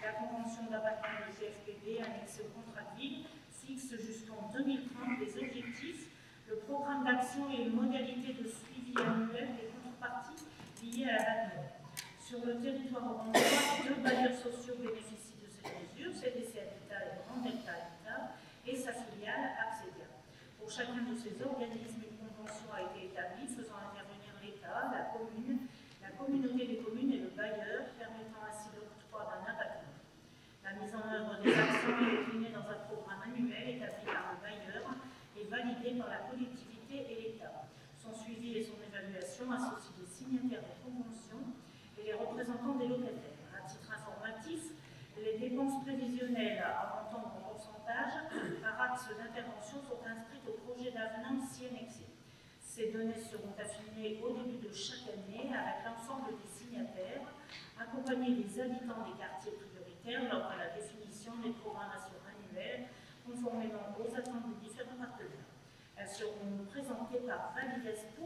[SPEAKER 7] La convention d'abattement de TFPB annexée au contrat de ville fixe jusqu'en 2030 les objectifs, le programme d'action et les modalités de suivi annuel des contreparties liées à l'abattement. Sur le territoire orangeois, 2 bailleurs sociaux bénéficient de cette mesure, CDC Habitat et Grand Delta Habitat, et sa filiale Accédia. Pour chacun de ces organismes, une convention a été établie faisant intervenir l'État, la commune, la communauté des communes et le bailleur, permettant ainsi l'octroi d'un abattement. La mise en œuvre des actions est déclinée dans un programme annuel établi par le bailleur et validé par la collectivité et l'État. Son suivi et son évaluation associent les signataires de conventions et les représentants des locataires. À titre informatif, les dépenses prévisionnelles à montant en pourcentage par axe d'intervention sont inscrites au projet d'avenant si annexé. Ces données seront affinées au début de chaque année avec l'ensemble des signataires, accompagnés des habitants des quartiers prioritaires lors de la définition des programmations annuelles, conformément aux attentes des différents partenaires. Elles seront présentées pour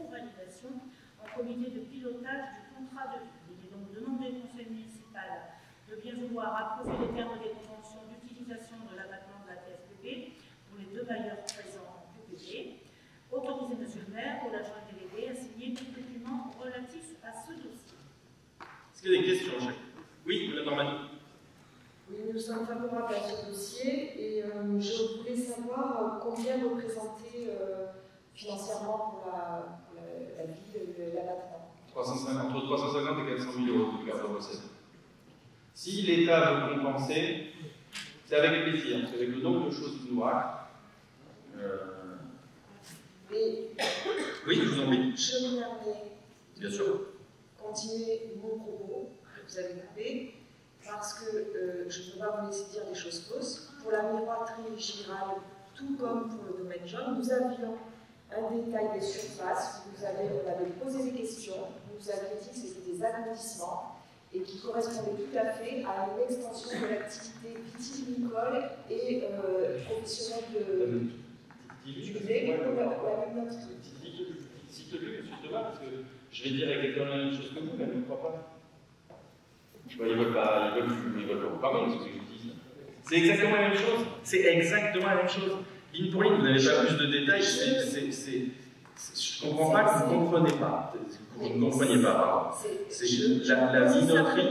[SPEAKER 7] validation en comité de pilotage du contrat de ville. Il est donc demandé au conseil municipal de bien vouloir approuver les termes des conventions d'utilisation de l'abattement de la TFPB pour les 2 bailleurs présents en QPB. Autoriser monsieur le maire ou l'adjoint délégué à signer tout document relatif à ce dossier.
[SPEAKER 1] Est-ce qu'il y a des questions, chacun? Oui, Mme Normandie.
[SPEAKER 8] Oui, nous sommes favorables à ce dossier et je voulais savoir combien représentait financièrement pour la ville l'abattement.
[SPEAKER 1] Entre 350 et 400 000 euros de perte de recettes. Si l'État veut compenser, c'est avec plaisir, c'est avec le nombre de choses qu'il nous raconte. Oui, je vous en prie.
[SPEAKER 8] Je me permets
[SPEAKER 1] Bien sûr.
[SPEAKER 8] continuer mon propos que vous avez coupé, parce que je ne peux pas vous laisser dire des choses fausses. Pour la miroiterie gyrale, tout comme pour le domaine jaune, nous avions un détail des surfaces, on avait posé des questions, vous nous avez dit que c'était des agrandissements et qui correspondaient tout à fait à une extension de l'activité vitivinicole et professionnelle de...
[SPEAKER 1] Cite-le, justement, parce que je vais dire exactement la même chose que vous, mais elle ne croit pas. Ils veulent pas vous pardon, c'est ce que je dis. C'est exactement la même chose. C'est exactement la même chose. Ligne pour ligne, vous n'avez pas plus de détails. Je ne comprends pas que vous ne compreniez pas. Vous ne compreniez pas, pardon. C'est la minoterie,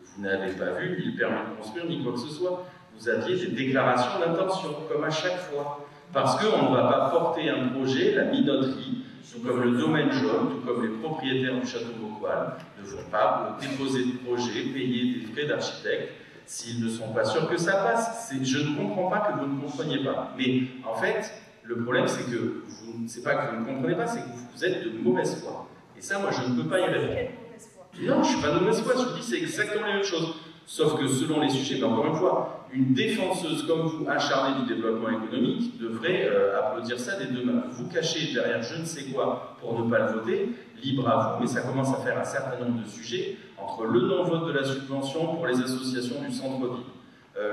[SPEAKER 1] vous n'avez pas vu ni le permis de construire, ni quoi que ce soit. Vous aviez des déclarations d'intention, comme à chaque fois. Parce qu'on ne va pas porter un projet, la minoterie, tout comme le domaine jaune, tout comme les propriétaires du château Maucoil, ne vont pas déposer de projet, payer des frais d'architecte, s'ils ne sont pas sûrs que ça passe. Je ne comprends pas que vous ne compreniez pas. Mais en fait, le problème, c'est que c'est pas que vous ne comprenez pas, c'est que vous êtes de mauvaise foi. Et ça, moi, je ne peux pas y répondre. Non, je ne suis pas de mauvaise foi, je vous dis c'est exactement la même chose. Sauf que selon les sujets, mais encore une fois, une défenseuse comme vous, acharnée du développement économique, devrait applaudir ça des deux mains. Vous cachez derrière je ne sais quoi pour ne pas le voter, libre à vous, mais ça commence à faire un certain nombre de sujets, entre le non-vote de la subvention pour les associations du centre-ville,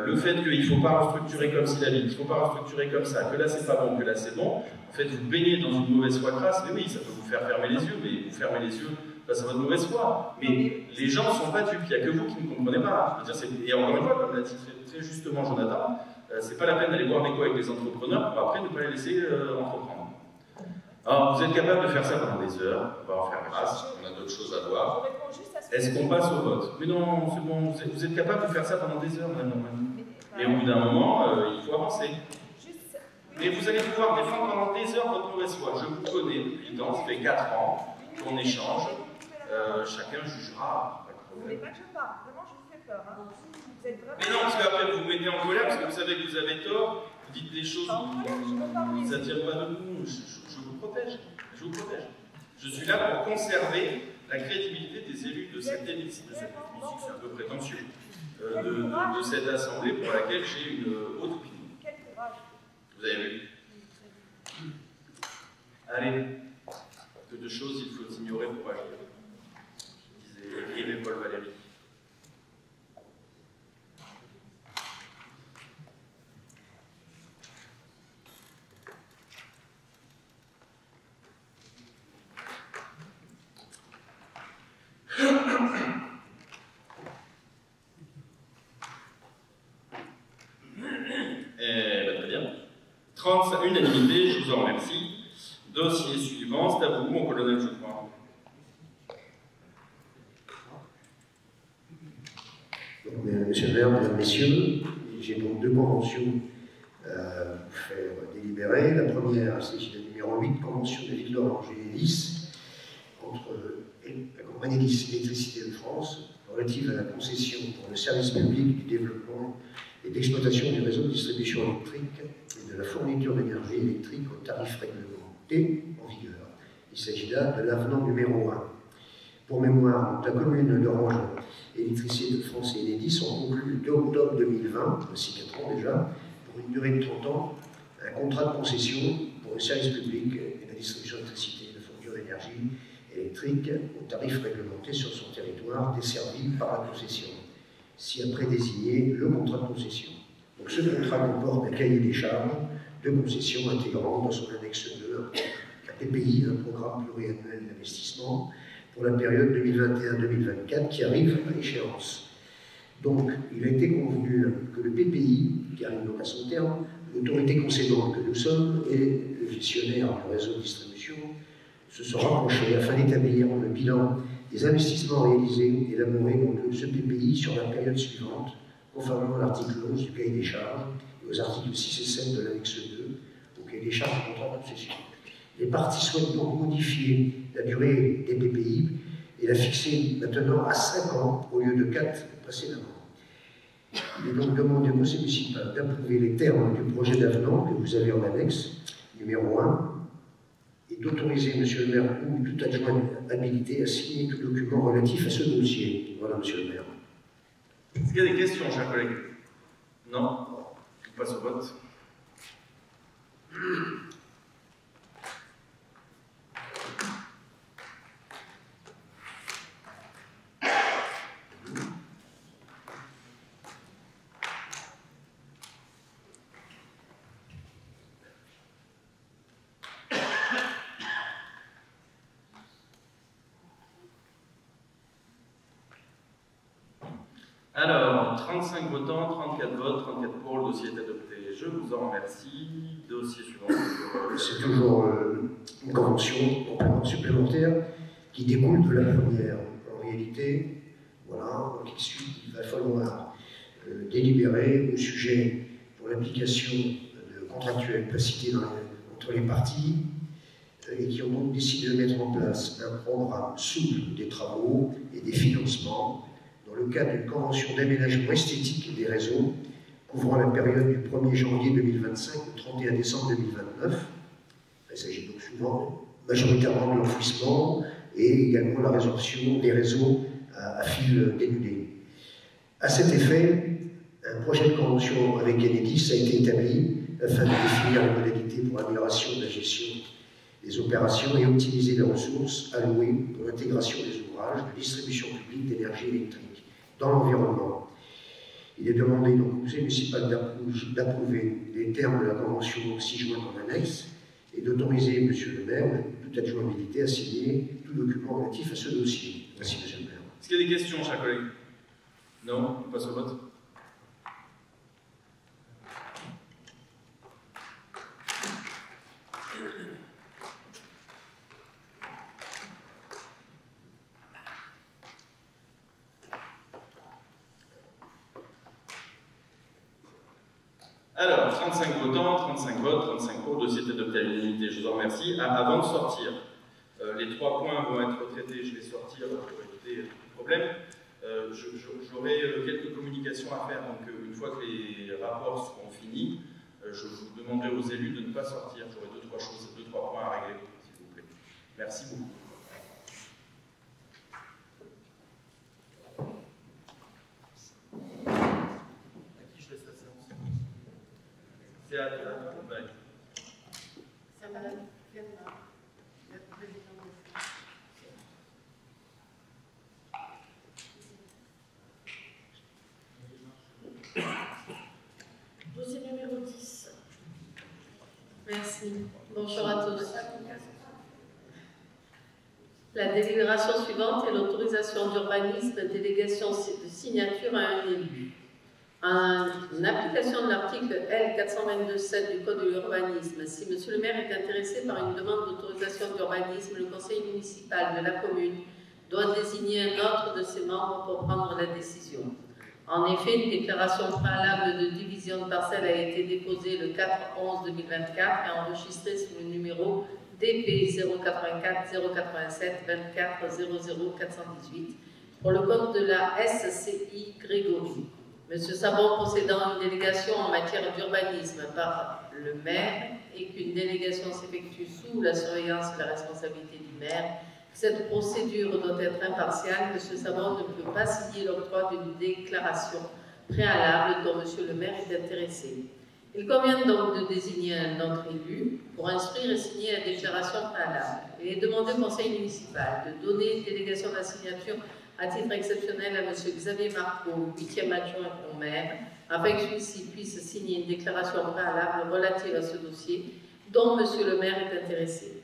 [SPEAKER 1] le fait qu'il ne faut pas restructurer comme s'il avait, qu'il ne faut pas restructurer comme ça, que là c'est pas bon, que là c'est bon, en fait vous baignez dans une mauvaise foi crasse, mais oui, ça peut vous faire fermer les yeux, mais vous fermez les yeux face à votre mauvaise foi. Mais les gens ne sont pas dupes, il n'y a que vous qui ne comprenez pas. Je veux dire, et encore une fois, comme l'a dit très justement Jonathan, c'est pas la peine d'aller boire des coups avec les entrepreneurs pour après ne pas les laisser entreprendre. Alors, vous êtes capable de faire ça pendant des heures, on va en faire grâce, on a d'autres choses à voir. Est-ce qu'on passe au vote? Mais non, c'est bon, vous êtes capable de faire ça pendant des heures, madame Normandie. Et au bout d'un moment, il faut avancer. Mais vous allez pouvoir défendre pendant des heures votre mauvaise foi. Je vous connais depuis le temps, ça fait 4 ans qu'on échange. Chacun jugera.
[SPEAKER 8] Vous voulez pas que je parle? Vraiment, je vous fais peur. Hein. Vous êtes vraiment...
[SPEAKER 1] Mais non, parce qu'après vous vous mettez en colère, parce que vous savez que vous avez tort, vous dites des choses qui ne s'attirent pas de vous. Je vous protège. Je vous protège. Je suis là pour conserver la crédibilité des élus de cette hémicycle, c'est un peu prétentieux, de cette assemblée pour laquelle j'ai une haute opinion.
[SPEAKER 8] Quel courage.
[SPEAKER 1] Vous avez vu? Allez, peu de choses il faut ignorer pour agir, écrivait Paul Valéry. Très bien. 30, unanimité, je vous en remercie. Dossier suivant, c'est à vous, mon colonel, je crois.
[SPEAKER 9] Monsieur le maire, mesdames, messieurs, j'ai donc 2 conventions à vous faire délibérer. La première, c'est la numéro 8, convention de ville d'Orange et Hélice, entre la compagnie d'électricité de France, relative à la concession pour le service public du développement et d'exploitation du réseau de distribution électrique et de la fourniture d'énergie électrique au tarif réglementé en vigueur. Il s'agit là de l'avenant numéro 1. Pour mémoire, la commune d'Orange, Électricité de France et Enedis ont conclu le 2 octobre 2020, voici 4 ans déjà, pour une durée de 30 ans, un contrat de concession pour le service public et la distribution d'électricité et de fourniture d'énergie électrique au tarif réglementé sur son territoire desservi par la concession, si après désigné le contrat de concession. Donc ce contrat comporte un cahier des charges de concession intégrant dans son annexe 2 un PPI, un programme pluriannuel d'investissement, pour la période 2021-2024 qui arrive à échéance. Donc, il a été convenu que le PPI, qui arrive donc à son terme, l'autorité concédante que nous sommes et le gestionnaire du réseau de distribution se sont rapprochés afin d'établir le bilan des investissements réalisés et élaborés dans ce PPI sur la période suivante, conformément à l'article 11 du cahier des charges et aux articles 6 et 7 de l'annexe 2 au cahier des charges du contrat de concession. Les parties souhaitent donc modifier la durée des PPI et la fixer maintenant à 5 ans au lieu de 4 précédemment. Il est donc demandé au Conseil municipal d'approuver les termes du projet d'avenant que vous avez en annexe, numéro 1, et d'autoriser Monsieur le maire ou tout adjoint habilité à signer tout document relatif à ce dossier. Voilà, Monsieur le maire.
[SPEAKER 1] Est-ce qu'il y a des questions, chers collègues? Non? Je passe au vote. Alors, 35 votants, 34 votes, 34 pour, le dossier est adopté. Je vous en remercie. Dossier suivant.
[SPEAKER 9] C'est toujours une convention supplémentaire qui découle de la première. En réalité, voilà, il va falloir délibérer au sujet pour l'application de contractuels précités entre les parties et qui ont donc décidé de mettre en place un programme souple des travaux et des financements dans le cadre d'une convention d'aménagement esthétique des réseaux couvrant la période du 1er janvier 2025 au 31 décembre 2029. Il s'agit donc souvent majoritairement de l'enfouissement et également la résorption des réseaux à fil dénudé. À cet effet, un projet de convention avec Enedis a été établi afin de définir les modalités pour l'amélioration de la gestion des opérations et optimiser les ressources allouées pour l'intégration des ouvrages de distribution publique d'énergie électrique dans l'environnement. Il est demandé donc au conseil municipal d'approuver les termes de la convention ci-jointe en annexe et d'autoriser M. le maire, toute adjoint habilité, à signer tout document relatif à ce dossier. Merci, M. le maire.
[SPEAKER 1] Est-ce qu'il y a des questions, chers collègues? Non? On passe au vote. Alors, 35 votants, 35 votes, 35 pour, le dossier est adopté à l'unanimité, je vous en remercie. Avant de sortir, les 3 points vont être traités, je vais sortir pour éviter tout problème. J'aurai quelques communications à faire, donc une fois que les rapports seront finis, je vous demanderai aux élus de ne pas sortir. J'aurai 2-3 points à régler, s'il vous plaît. Merci beaucoup. C'est à
[SPEAKER 6] Madame Bernard, la présidente. Dossier numéro 10.
[SPEAKER 10] Merci. Bonjour à tous. La délibération suivante est l'autorisation d'urbanisme, délégation de signature à un élu. En application de l'article L422.7 du Code de l'urbanisme, si M. le maire est intéressé par une demande d'autorisation d'urbanisme, le conseil municipal de la commune doit désigner un autre de ses membres pour prendre la décision. En effet, une déclaration préalable de division de parcelle a été déposée le 4/11/2024 et enregistrée sous le numéro DP 084 087 24 00 418 pour le compte de la SCI Grégory. M. Sabon procédant à une délégation en matière d'urbanisme par le maire et qu'une délégation s'effectue sous la surveillance et la responsabilité du maire, cette procédure doit être impartiale. M. Sabon ne peut pas signer l'octroi d'une déclaration préalable dont M. le maire est intéressé. Il convient donc de désigner un autre élu pour instruire et signer la déclaration préalable. Il est demandé au conseil municipal de donner une délégation de la signature à titre exceptionnel à M. Xavier Marco, 8e adjoint au maire, afin que celui-ci puisse signer une déclaration préalable relative à ce dossier dont M. le maire est intéressé.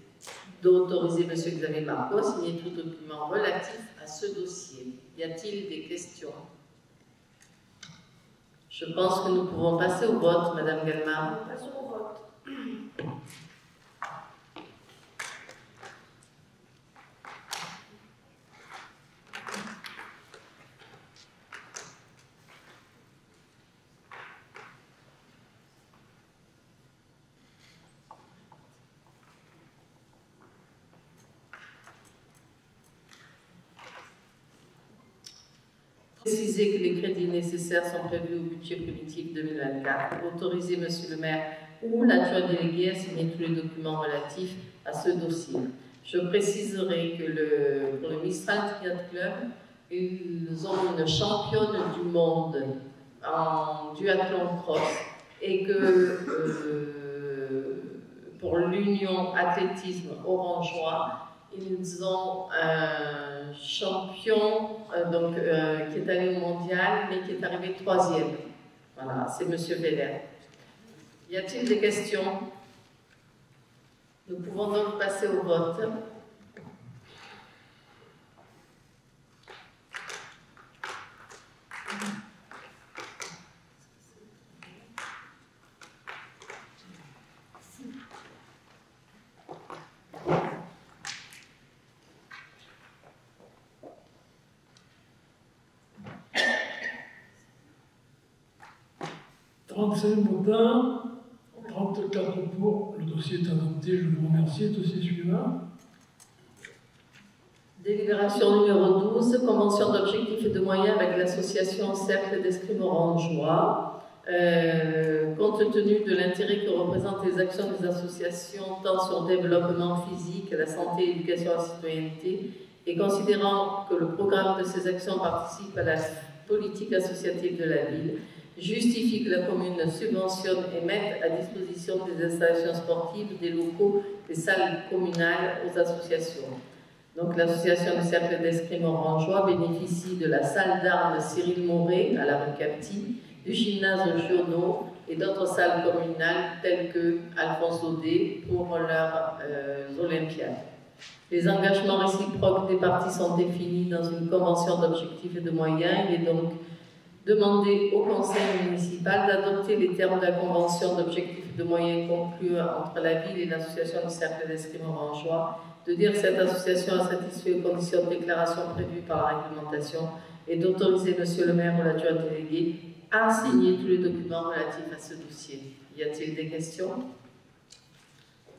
[SPEAKER 10] D'autoriser M. Xavier Marco à signer tout document relatif à ce dossier. Y a-t-il des questions? Je pense que nous pouvons passer au vote, Madame Galmard.
[SPEAKER 6] Passons au vote.
[SPEAKER 10] Préciser que les crédits nécessaires sont prévus au budget politique 2024. Autoriser M. le maire ou l'adjoint délégué à signer tous les documents relatifs à ce dossier. Je préciserai que pour le Mistral Triathlon Club, ils ont une championne du monde en duathlon cross et que pour l'Union Athlétisme Orangeois, ils ont un champion qui est allé au mondial, mais qui est arrivé 3e. Voilà, c'est M. Veller. Y a-t-il des questions? Nous pouvons donc passer au vote.
[SPEAKER 3] Votants, 34 pour, le dossier est adopté, je vous remercie. Dossier suivant.
[SPEAKER 10] Délibération numéro 12, convention d'objectifs et de moyens avec l'association Cercle d'Escrime Orangeois. Compte tenu de l'intérêt que représentent les actions des associations tant sur le développement physique, la santé, l'éducation et la citoyenneté, et considérant que le programme de ces actions participe à la politique associative de la ville justifie que la commune subventionne et mette à disposition des installations sportives, des locaux, des salles communales aux associations. Donc l'association du Cercle d'Escrime Orangeois bénéficie de la salle d'armes Cyril Moret à la rue Capty, du gymnase Giono et d'autres salles communales telles que Alphonse Audet pour leurs Olympiades. Les engagements réciproques des parties sont définis dans une convention d'objectifs et de moyens. Il est donc demandé au conseil municipal d'adopter les termes de la convention d'objectifs et de moyens conclue entre la ville et l'association du Cercle d'Escrime Orangeois, de dire que cette association a satisfait aux conditions de déclaration prévues par la réglementation et d'autoriser monsieur le maire ou l'adjoint délégué à signer tous les documents relatifs à ce dossier. Y a-t-il des questions?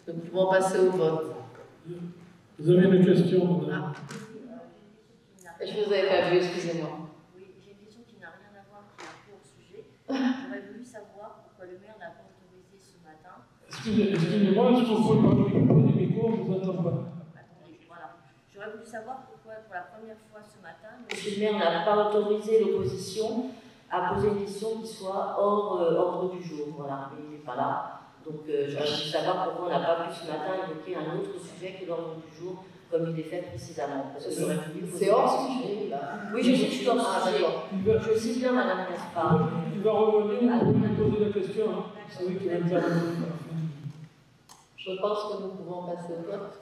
[SPEAKER 10] Nous pouvons passer au vote.
[SPEAKER 3] Vous avez une question, madame?
[SPEAKER 10] Je vous avais pas vu, excusez-moi.
[SPEAKER 11] Oui, j'ai une question qui n'a rien à voir, qui est un peu hors sujet. J'aurais voulu savoir pourquoi le maire n'a pas autorisé ce matin.
[SPEAKER 3] Excusez-moi, je ne comprends pas le micro, on ne vous entend pas.
[SPEAKER 11] Attendez, voilà. J'aurais voulu savoir pourquoi, pour la première fois ce matin, le maire n'a pas autorisé l'opposition à poser une question qui soit hors ordre du jour. Voilà, mais il n'est pas là. Donc, j'aurais voulu savoir pourquoi on n'a pas pu ce matin évoquer un autre sujet que l'ordre du jour, comme il est fait précisément.
[SPEAKER 10] C'est hors sujet, là.
[SPEAKER 11] Oui, je sais que je suis hors sujet. Je sais bien, madame Gaspard.
[SPEAKER 3] Il va revenir, on va lui poser la question. Hein. Vous savez qu'il va intervenir.
[SPEAKER 10] Je pense que nous pouvons passer au vote.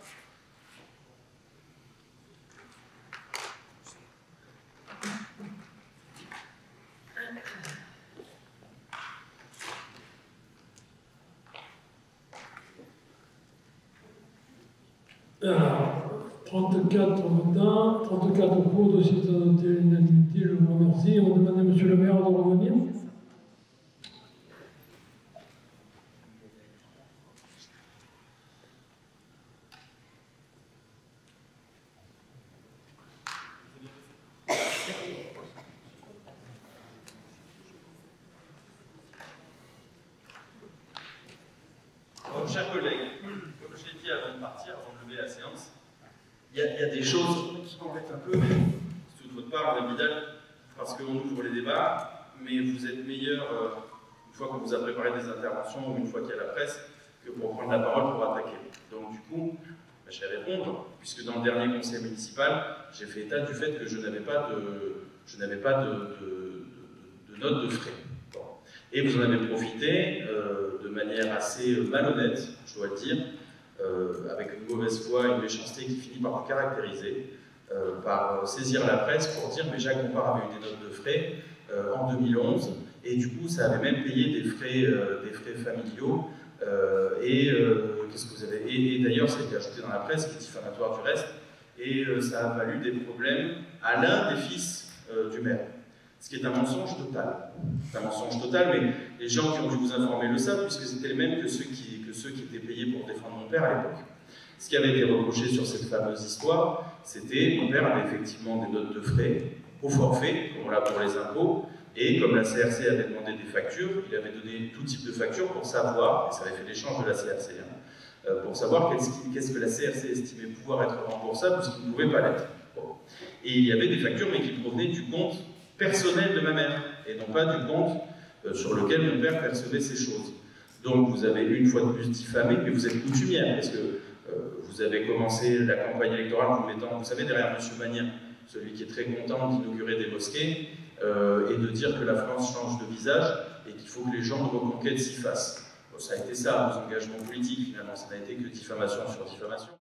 [SPEAKER 3] Alors, 34 votants, 34 pour, dossier est adopté à l'unanimité, je vous remercie. On demande à monsieur le maire de revenir.
[SPEAKER 1] Alors, chers collègues, comme je l'ai dit avant de partir, avant de lever la séance, il y a des choses qui m'embêtent un peu, c'est tout de votre part, Madame Vidal, parce qu'on ouvre les débats, mais vous êtes meilleur une fois qu'on vous a préparé des interventions ou une fois qu'il y a la presse que pour prendre la parole pour attaquer. Donc du coup, je vais répondre, puisque dans le dernier conseil municipal, j'ai fait état du fait que je n'avais pas de note de frais. Bon. Et vous en avez profité de manière assez malhonnête, je dois le dire, avec une mauvaise foi, une méchanceté qui finit par vous caractériser, par saisir la presse pour dire mais Jacques Bompard avait eu des notes de frais en 2011, et du coup ça avait même payé des frais familiaux, qu'est-ce que vous avez... Et d'ailleurs ça a été ajouté dans la presse, qui est diffamatoire du reste, et ça a valu des problèmes à l'un des fils du maire. Ce qui est un mensonge total. C'est un mensonge total, mais les gens qui ont dû vous informer le savent, puisque c'était les mêmes que ceux qui étaient payés pour défendre mon père à l'époque. Ce qui avait été reproché sur cette fameuse histoire, c'était mon père avait effectivement des notes de frais au forfait, comme on l'a pour les impôts, et comme la CRC avait demandé des factures, il avait donné tout type de factures pour savoir, et ça avait fait l'échange de la CRC, pour savoir qu'est-ce que la CRC estimait pouvoir être remboursable, puisqu'il ne pouvait pas l'être. Bon. Et il y avait des factures, mais qui provenaient du compte personnel de ma mère, et non pas du compte sur lequel mon père percevait ces choses. Donc vous avez une fois de plus diffamé, mais vous êtes coutumière, parce que vous avez commencé la campagne électorale en mettant, vous savez, derrière M. Magnien, celui qui est très content d'inaugurer des mosquées, et de dire que la France change de visage, et qu'il faut que les gens de reconquête s'y fassent. Bon, ça a été ça, nos engagements politiques, finalement, ça n'a été que diffamation sur diffamation.